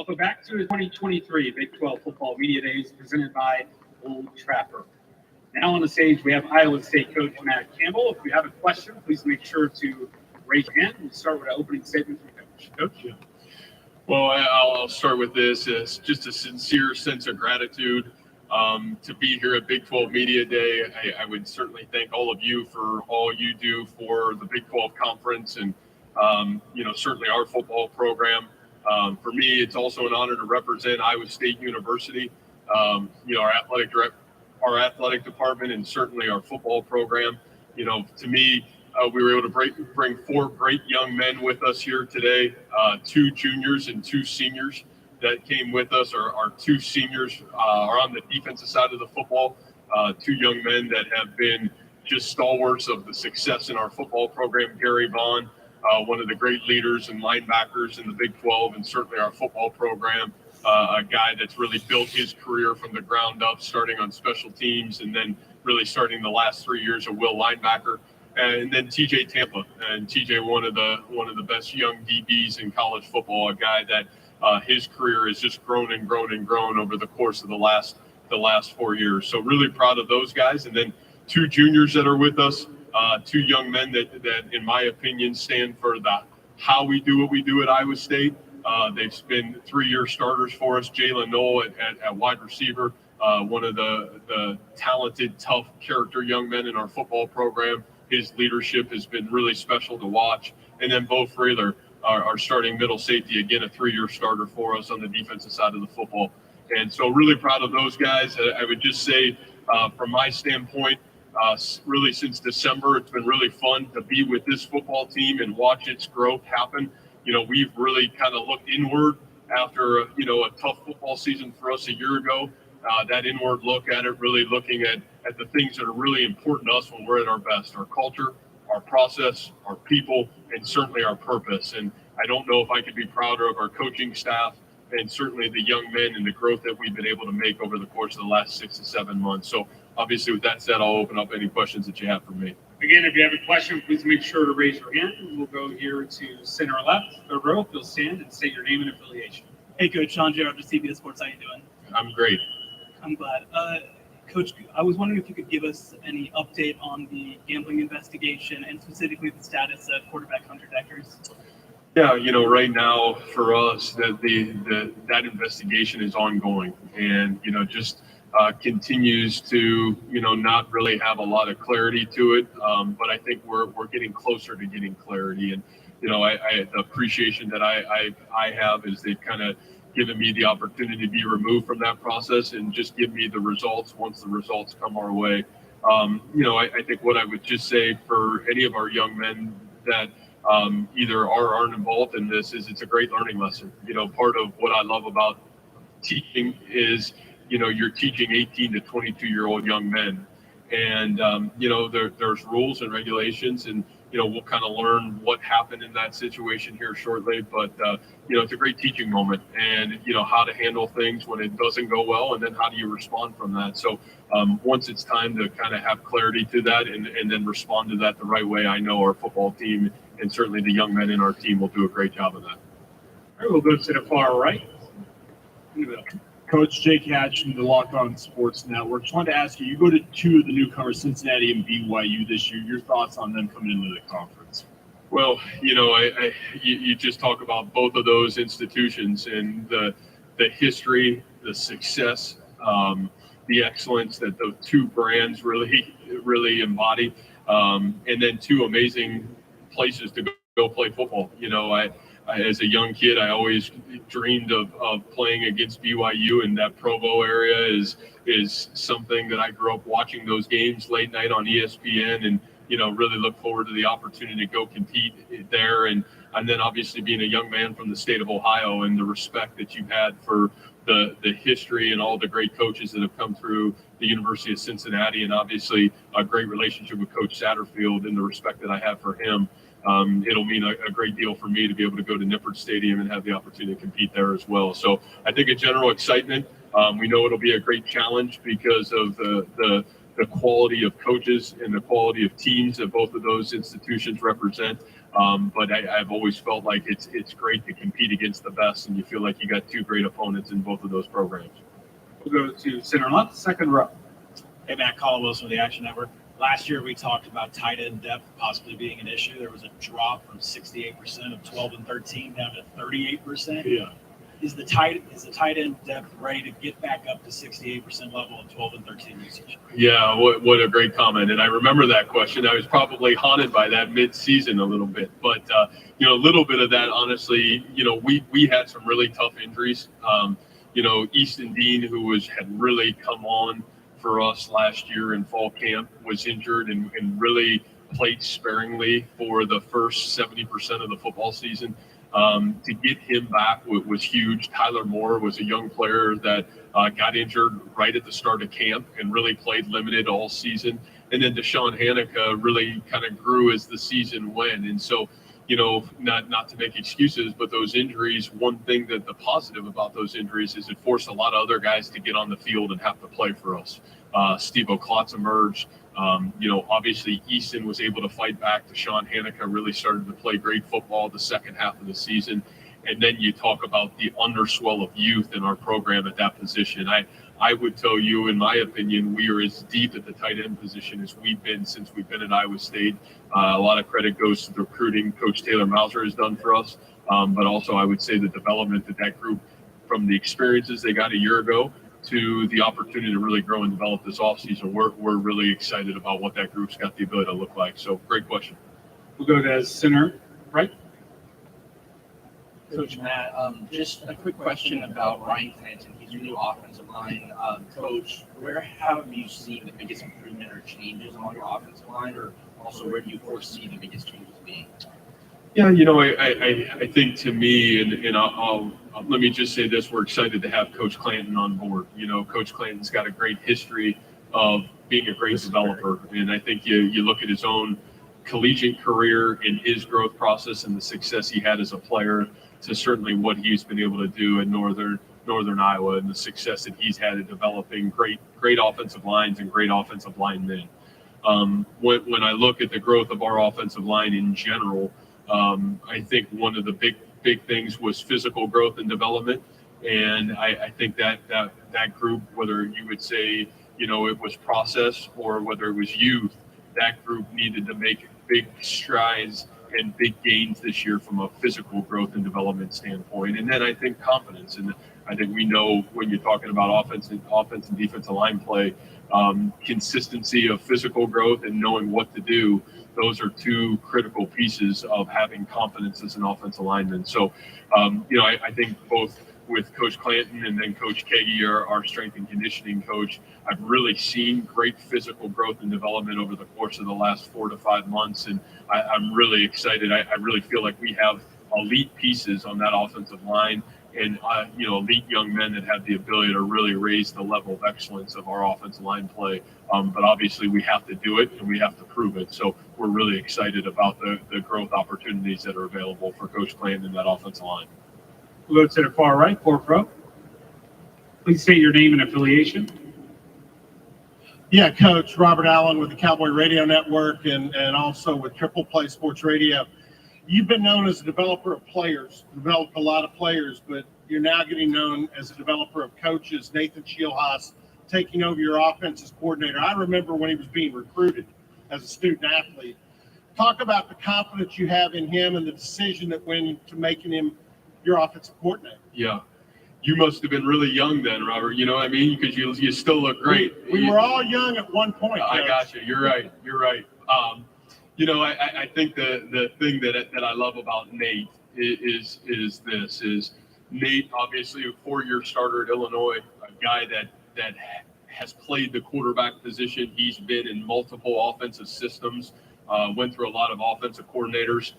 Welcome back to the 2023 Big 12 Football Media Days presented by Old Trapper. Now on the stage, we have Iowa State coach Matt Campbell. If you have a question, please make sure to raise your hand. We'll start with an opening statement from Coach. Coach? Yeah. Well, I'll start with this. It's just a sincere sense of gratitude to be here at Big 12 Media Day. I would certainly thank all of you for all you do for the Big 12 Conference and, certainly our football program. For me, it's also an honor to represent Iowa State University, our athletic department, and certainly our football program. To me, we were able to bring four great young men with us here today, two juniors and two seniors that came with us. Our two seniors are on the defensive side of the football, two young men that have been just stalwarts of the success in our football program. Gary Vaughn, one of the great leaders and linebackers in the Big 12 and certainly our football program, a guy that's really built his career from the ground up, starting on special teams and then really starting the last 3 years of Will linebacker. And then TJ Tampa, and TJ, one of the best young DBs in college football, a guy that his career has just grown and grown and grown over the course of the last 4 years. So really proud of those guys. And then two juniors that are with us, two young men that in my opinion stand for how we do what we do at Iowa State. They've been 3-year starters for us. Jalen Knoll at wide receiver, one of the talented, tough character young men in our football program. His leadership has been really special to watch. And then Bo Frailer, our starting middle safety, again, a 3-year starter for us on the defensive side of the football. And so really proud of those guys. I would just say from my standpoint, really since December, it's been really fun to be with this football team and watch its growth happen. We've really kind of looked inward after, a tough football season for us a year ago. That inward look at it, really looking at the things that are really important to us when we're at our best, our culture, our process, our people, and certainly our purpose. And I don't know if I could be prouder of our coaching staff and certainly the young men and the growth that we've been able to make over the course of the last 6 to 7 months. So obviously with that said, I'll open up any questions that you have for me. Again, if you have a question, please make sure to raise your hand. We'll go here to center left, third row. You'll stand and state your name and affiliation. Hey, Coach. Sean Jarrett with CBS Sports. How you doing? I'm great. I'm glad. Coach, I was wondering if you could give us any update on the gambling investigation and specifically the status of quarterback Hunter Deckers. Yeah, right now for us, that investigation is ongoing and, just continues to, not really have a lot of clarity to it. But I think we're getting closer to getting clarity. And, the appreciation that I have is they've kind of given me the opportunity to be removed from that process and just give me the results once the results come our way. I think what I would just say for any of our young men that either are or aren't involved in this is it's a great learning lesson. Part of what I love about teaching is, you're teaching 18 to 22-year-old young men. And, there's rules and regulations and, we'll kind of learn what happened in that situation here shortly. But, it's a great teaching moment and, how to handle things when it doesn't go well and then how do you respond from that. So once it's time to kind of have clarity to that and then respond to that the right way, I know our football team and certainly the young men in our team will do a great job of that. All right, we'll go to the far right. Coach Jake Hatch from the Locked On Sports Network. Just wanted to ask you, you go to two of the newcomers, Cincinnati and BYU this year. Your thoughts on them coming into the conference? Well, you just talk about both of those institutions and the history, the success, the excellence that the two brands really embody, and then two amazing places to go play football. As a young kid, I always dreamed of playing against BYU, and that Provo area is something that I grew up watching those games late night on ESPN and, really look forward to the opportunity to go compete there. And then obviously being a young man from the state of Ohio and the respect that you've had for the history and all the great coaches that have come through the University of Cincinnati, and obviously a great relationship with Coach Satterfield and the respect that I have for him. It'll mean a great deal for me to be able to go to Nippert Stadium and have the opportunity to compete there as well. So I think a general excitement. We know it'll be a great challenge because of the the quality of coaches and the quality of teams that both of those institutions represent. But I've always felt like it's great to compete against the best, and you feel like you got two great opponents in both of those programs. We'll go to center left, second row. Hey, Matt, Colin Wilson with the Action Network. Last year, we talked about tight end depth possibly being an issue. There was a drop from 68% of 12 and 13 down to 38%. Yeah. Is the tight end depth ready to get back up to 68% level of 12 and 13 usage? Yeah, what a great comment. And I remember that question. I was probably haunted by that mid-season a little bit. But, a little bit of that, honestly, we had some really tough injuries. Easton Dean, who had really come on for us last year in fall camp, was injured and really played sparingly for the first 70% of the football season. To get him back was huge. Tyler Moore was a young player that got injured right at the start of camp and really played limited all season. And then Deshaun Hanica really kind of grew as the season went. And so, not to make excuses, but those injuries, one thing that the positive about those injuries is it forced a lot of other guys to get on the field and have to play for us. Steve O'Klotz emerged. Obviously Easton was able to fight back. Deshaun Hanica really started to play great football the second half of the season. And then you talk about the underswell of youth in our program at that position. I would tell you, in my opinion, we are as deep at the tight end position as we've been since we've been at Iowa State. A lot of credit goes to the recruiting Coach Taylor Mauser has done for us. But also I would say the development that group, from the experiences they got a year ago to the opportunity to really grow and develop this offseason, we're really excited about what that group's got the ability to look like. So great question. We'll go to center right. Coach Matt, just a quick question about Ryan Clanton. He's your new offensive line coach. Where have you seen the biggest improvement or changes on your offensive line, or also where do you foresee the biggest changes being? Yeah, I think to me, and I'll let me just say this: we're excited to have Coach Clanton on board. Coach Clanton's got a great history of being a great developer, and I think you look at his own collegiate career and his growth process and the success he had as a player, to certainly what he's been able to do in northern Iowa and the success that he's had in developing great offensive lines and great offensive linemen. When I look at the growth of our offensive line in general, I think one of the big things was physical growth and development. And I think that group, whether you would say, it was process or whether it was youth, that group needed to make big strides and big gains this year from a physical growth and development standpoint. And then I think confidence. And I think we know when you're talking about offense and defensive line play, consistency of physical growth and knowing what to do, those are two critical pieces of having confidence as an offensive lineman. So, I think both with Coach Clanton and then Coach Kagi, our strength and conditioning coach, I've really seen great physical growth and development over the course of the last 4 to 5 months. And I'm really excited. I really feel like we have elite pieces on that offensive line and, elite young men that have the ability to really raise the level of excellence of our offensive line play. But obviously we have to do it and we have to prove it. So we're really excited about the growth opportunities that are available for Coach Clanton and that offensive line. We'll go to the far right, fourth row. Please state your name and affiliation. Yeah, Coach Robert Allen with the Cowboy Radio Network and also with Triple Play Sports Radio. You've been known as a developer of players, developed a lot of players, but you're now getting known as a developer of coaches. Nathan Shielhaas taking over your offensive coordinator. I remember when he was being recruited as a student athlete. Talk about the confidence you have in him and the decision that went into making him your offensive coordinator. Yeah. You must have been really young then, Robert. You know what I mean? Because you still look great. We were all young at one point. I got you. You're right. I think the thing that I love about Nate is Nate, obviously a 4-year starter at Illinois, a guy that has played the quarterback position. He's been in multiple offensive systems, went through a lot of offensive coordinators.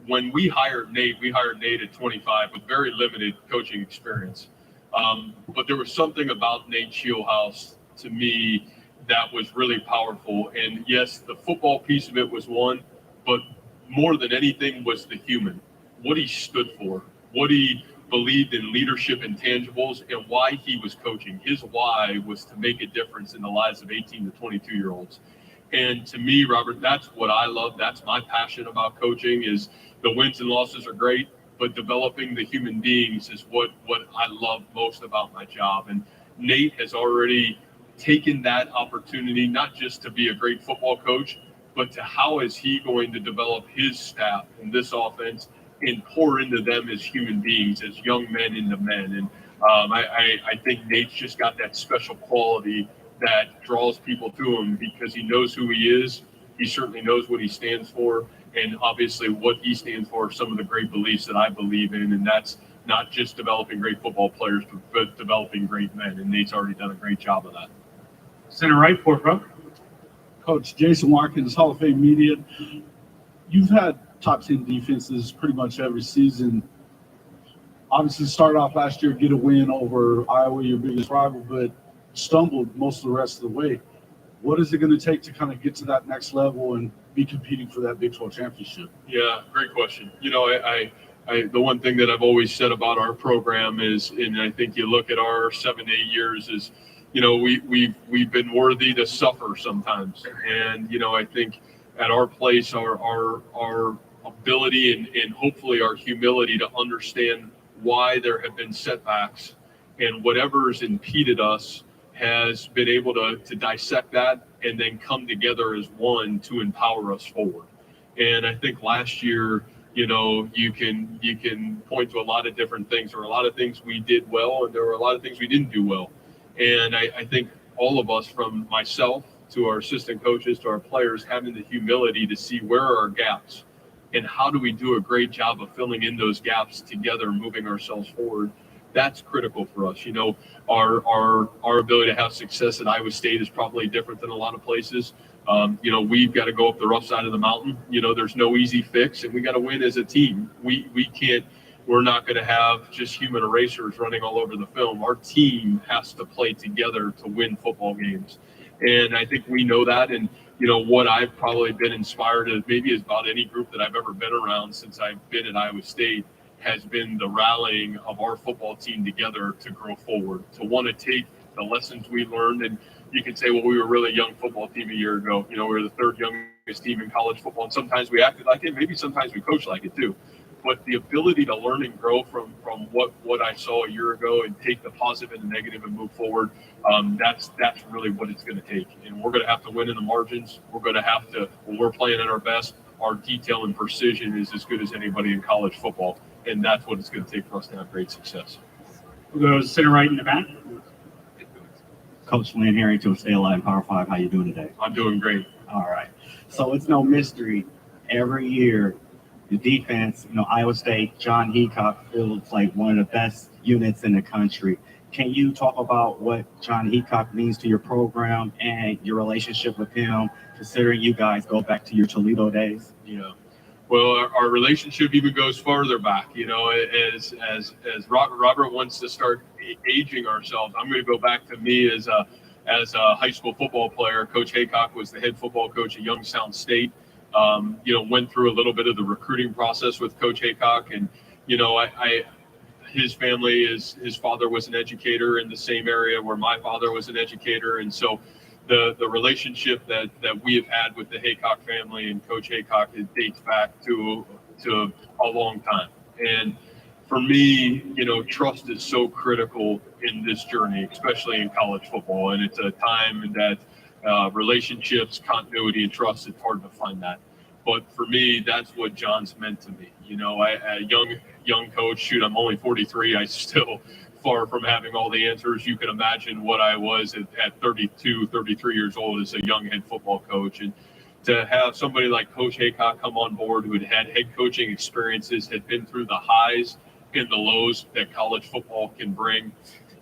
When we hired Nate at 25 with very limited coaching experience. But there was something about Nate Shielhaas to me that was really powerful. And yes, the football piece of it was one, but more than anything was the human, what he stood for, what he believed in leadership intangibles and why he was coaching. His why was to make a difference in the lives of 18 to 22-year-olds. And to me, Robert, that's what I love. That's my passion about coaching. Is the wins and losses are great, but developing the human beings is what I love most about my job. And Nate has already taken that opportunity, not just to be a great football coach, but to how is he going to develop his staff in this offense and pour into them as human beings, as young men into men. And I think Nate's just got that special quality that draws people to him because he knows who he is. He certainly knows what he stands for. And obviously what he stands for are some of the great beliefs that I believe in. And that's not just developing great football players, but developing great men. And Nate's already done a great job of that. Center right, fourth row. Coach Jason Watkins, Hall of Fame media. You've had top 10 defenses pretty much every season. Obviously started off last year, get a win over Iowa, your biggest rival, but stumbled most of the rest of the way. What is it going to take to kind of get to that next level and be competing for that Big 12 championship? Yeah, great question. You know, I the one thing that I've always said about our program is, and I think you look at our 7 to 8 years, is, you know, we've been worthy to suffer sometimes. And, you know, I think at our place, our ability and hopefully our humility to understand why there have been setbacks and whatever's impeded us has been able to dissect that and then come together as one to empower us forward. And I think last year, you know, you can point to a lot of different things. There were a lot of things we did well, and there were a lot of things we didn't do well. And I think all of us, from myself to our assistant coaches to our players, having the humility to see where are our gaps and how do we do a great job of filling in those gaps together, moving ourselves forward. That's critical for us. You know, our ability to have success at Iowa State is probably different than a lot of places. You know, we've got to go up the rough side of the mountain. You know, there's no easy fix, and we got to win as a team. We're not going to have just human erasers running all over the film. Our team has to play together to win football games. And I think we know that. And, you know, what I've probably been inspired of maybe is about any group that I've ever been around since I've been at Iowa State has been the rallying of our football team together to grow forward, to want to take the lessons we learned. And you can say, well, we were a really young football team a year ago. You know, we were the third youngest team in college football. And sometimes we acted like it. Maybe sometimes we coached like it too. But the ability to learn and grow from what I saw a year ago and take the positive and the negative and move forward, that's really what it's going to take. And we're going to have to win in the margins. We're going to have to, when we're playing at our best, our detail and precision is as good as anybody in college football. And that's what it's going to take for us to have great success. We'll go center right in the back. Coach Lynn Harrington with ALI and Power 5. How you doing today? I'm doing great. All right. So it's no mystery. Every year, the defense, you know, Iowa State, John Heacock feels like one of the best units in the country. Can you talk about what John Heacock means to your program and your relationship with him, considering you guys go back to your Toledo days? Yeah. Well, our relationship even goes farther back. You know, as Robert wants to start aging ourselves, I'm going to go back to me as a high school football player. Coach Heacock was the head football coach at Youngstown State. You know, went through a little bit of the recruiting process with Coach Heacock, and you know, his family his father was an educator in the same area where my father was an educator, and so the relationship that we have had with the Heacock family and Coach Heacock, it dates back to a long time. And for me, you know, trust is so critical in this journey, especially in college football, and it's a time that relationships, continuity, and trust, it's hard to find that. But for me, that's what John's meant to me. You know, a young coach, shoot, I'm only 43. I still far from having all the answers. You can imagine what I was at 32, 33 years old as a young head football coach. And to have somebody like Coach Heacock come on board who had head coaching experiences, had been through the highs and the lows that college football can bring,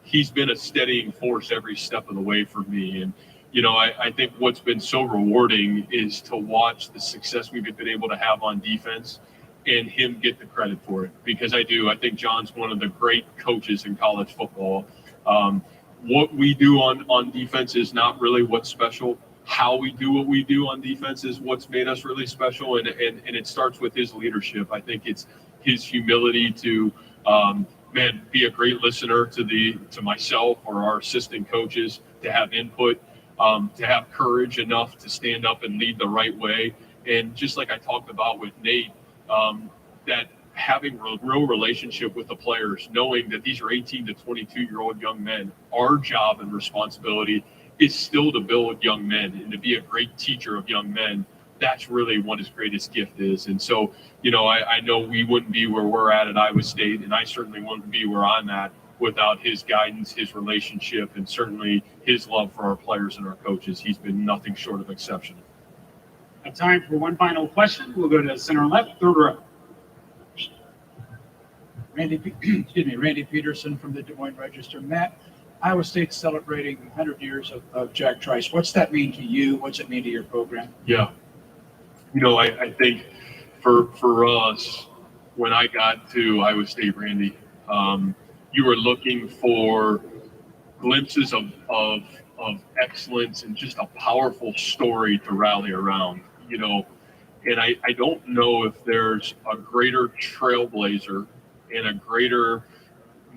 he's been a steadying force every step of the way for me. And you know, I think what's been so rewarding is to watch the success we've been able to have on defense and him get the credit for it, because I think John's one of the great coaches in college football. What we do on defense is not really what's special. How we do what we do on defense is what's made us really special, and it starts with his leadership. I think it's his humility to man, be a great listener to myself or our assistant coaches, to have input, to have courage enough to stand up and lead the right way. And just like I talked about with Nate, that having a real relationship with the players, knowing that these are 18 to 22-year-old young men, our job and responsibility is still to build young men and to be a great teacher of young men. That's really what his greatest gift is. And so, I know we wouldn't be where we're at Iowa State, and I certainly wouldn't be where I'm at without his guidance, his relationship, and certainly his love for our players and our coaches. He's been nothing short of exceptional. Have time for one final question. We'll go to center left, third row. Randy Peterson from the Des Moines Register. Matt, Iowa State's celebrating 100 years of Jack Trice. What's that mean to you? What's it mean to your program? Yeah. I think for us, when I got to Iowa State, Randy, you were looking for glimpses of excellence and just a powerful story to rally around, and I don't know if there's a greater trailblazer and a greater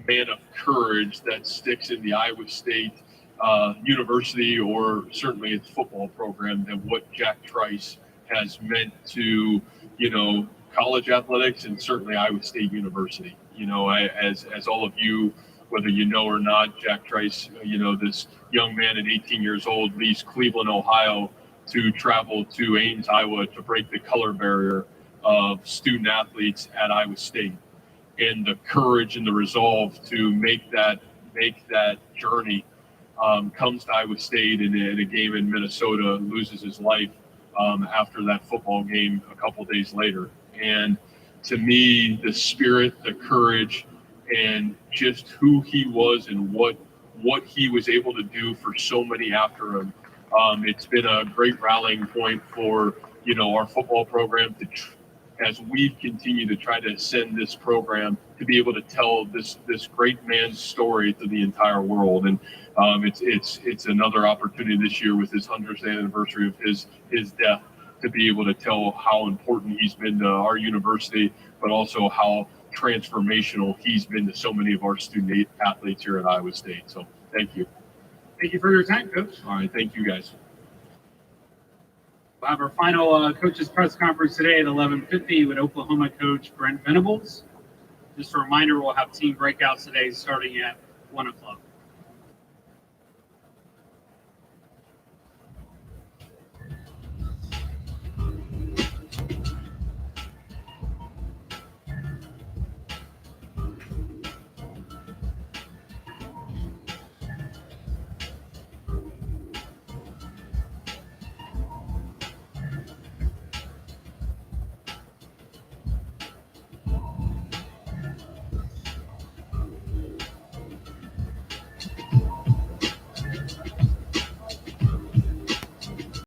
man of courage that sticks in the Iowa State University, or certainly its football program, than what Jack Trice has meant to, college athletics and certainly Iowa State University. As all of you, whether you know or not, Jack Trice, this young man at 18 years old leaves Cleveland, Ohio to travel to Ames, Iowa to break the color barrier of student athletes at Iowa State. And the courage and the resolve to make that journey, comes to Iowa State in a game in Minnesota, loses his life after that football game a couple days later. And to me, the spirit, the courage, and just who he was and what he was able to do for so many after him, it's been a great rallying point for our football program as we've continued to try to send this program to be able to tell this great man's story to the entire world. And it's another opportunity this year with his 100th anniversary of his death to be able to tell how important he's been to our university, but also how transformational he's been to so many of our student athletes here at Iowa State. So thank you. Thank you for your time, Coach. All right, thank you guys. We'll have our final coaches press conference today at 11:50 with Oklahoma coach Brent Venables. Just a reminder, we'll have team breakouts today starting at 1 o'clock.